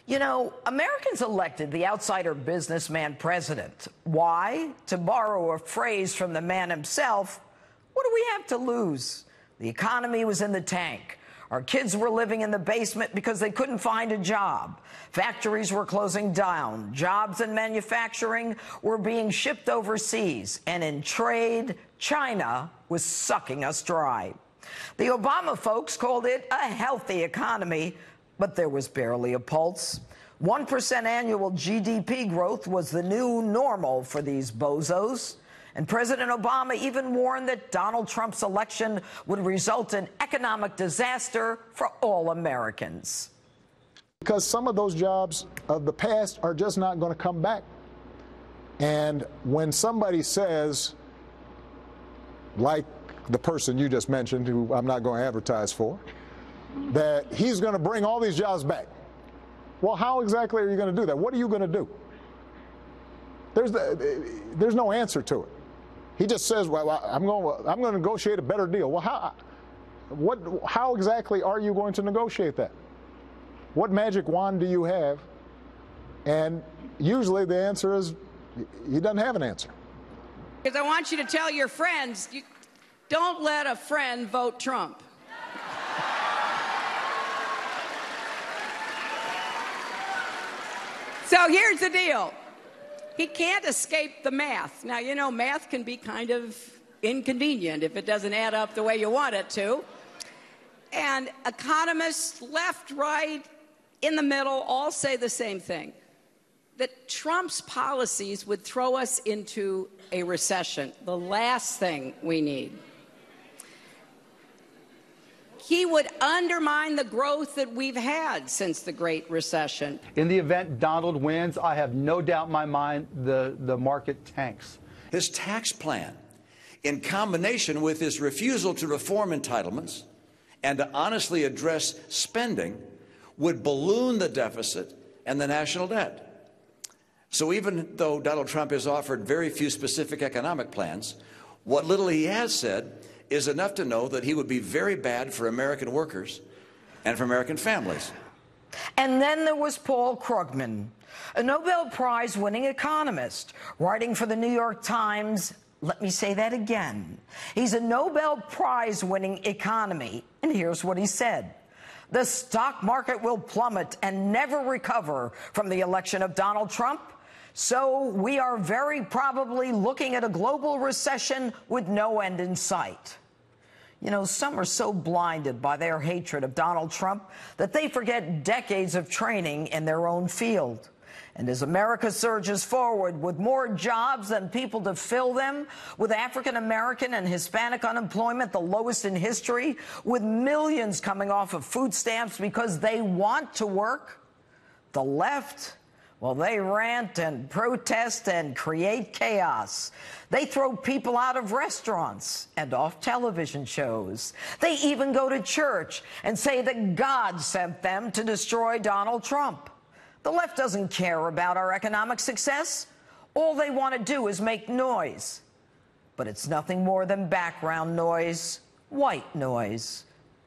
You know, Americans elected the outsider businessman president. Why? To borrow a phrase from the man himself, what do we have to lose? The economy was in the tank. Our kids were living in the basement because they couldn't find a job. Factories were closing down. Jobs in manufacturing were being shipped overseas. And in trade, China was sucking us dry. The Obama folks called it a healthy economy, but there was barely a pulse. 1% annual GDP growth was the new normal for these bozos. And President Obama even warned that Donald Trump's election would result in economic disaster for all Americans. Because some of those jobs of the past are just not going to come back. And when somebody says, like the person you just mentioned, who I'm not going to advertise for, that he's going to bring all these jobs back. Well, how exactly are you going to do that? What are you going to do? There's no answer to it. He just says, well, I'm going to negotiate a better deal. Well, how exactly are you going to negotiate that? What magic wand do you have? And usually the answer is he doesn't have an answer. Because I want you to tell your friends, don't let a friend vote Trump. So here's the deal. He can't escape the math. Now, you know, math can be kind of inconvenient if it doesn't add up the way you want it to. And economists, left, right, in the middle, all say the same thing, that Trump's policies would throw us into a recession, the last thing we need. He would undermine the growth that we've had since the Great Recession. In the event Donald wins, I have no doubt in my mind the market tanks. His tax plan, in combination with his refusal to reform entitlements and to honestly address spending, would balloon the deficit and the national debt. So even though Donald Trump has offered very few specific economic plans, what little he has said is enough to know that he would be very bad for American workers and for American families. And then there was Paul Krugman, a Nobel Prize-winning economist, writing for the New York Times. Let me say that again. He's a Nobel Prize-winning economy, and here's what he said. The stock market will plummet and never recover from the election of Donald Trump. So we are very probably looking at a global recession with no end in sight. You know, some are so blinded by their hatred of Donald Trump that they forget decades of training in their own field. And as America surges forward with more jobs than people to fill them, with African American and Hispanic unemployment the lowest in history, with millions coming off of food stamps because they want to work, the left, well, they rant and protest and create chaos. They throw people out of restaurants and off television shows. They even go to church and say that God sent them to destroy Donald Trump. The left doesn't care about our economic success. All they want to do is make noise. But it's nothing more than background noise, white noise.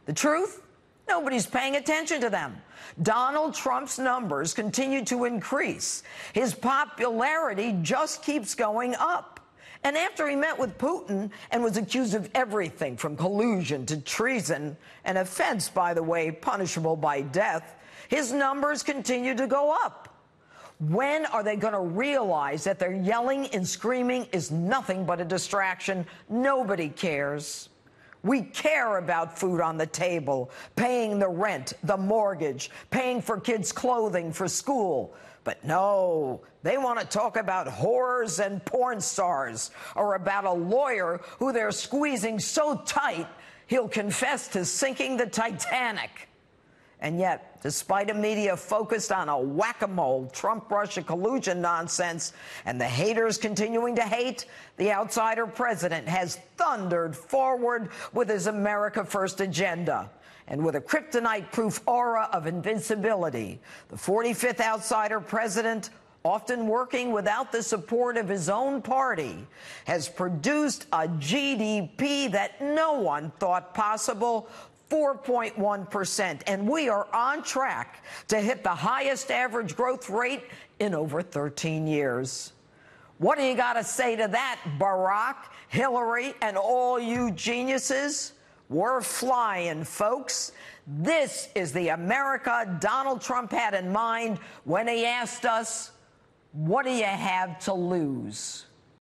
The truth? Nobody's paying attention to them. Donald Trump's numbers continue to increase. His popularity just keeps going up. And after he met with Putin and was accused of everything from collusion to treason, an offense, by the way, punishable by death, his numbers continue to go up. When are they going to realize that their yelling and screaming is nothing but a distraction? Nobody cares. We care about food on the table, paying the rent, the mortgage, paying for kids' clothing for school. But no, they want to talk about whores and porn stars, or about a lawyer who they're squeezing so tight he'll confess to sinking the Titanic. And yet, despite a media focused on a whack-a-mole Trump-Russia collusion nonsense and the haters continuing to hate, the outsider president has thundered forward with his America First agenda. And with a kryptonite-proof aura of invincibility, the 45th outsider president, often working without the support of his own party, has produced a GDP that no one thought possible 4.1%, and we are on track to hit the highest average growth rate in over 13 years. What do you got to say to that, Barack, Hillary, and all you geniuses? We're flying, folks. This is the America Donald Trump had in mind when he asked us, what do you have to lose?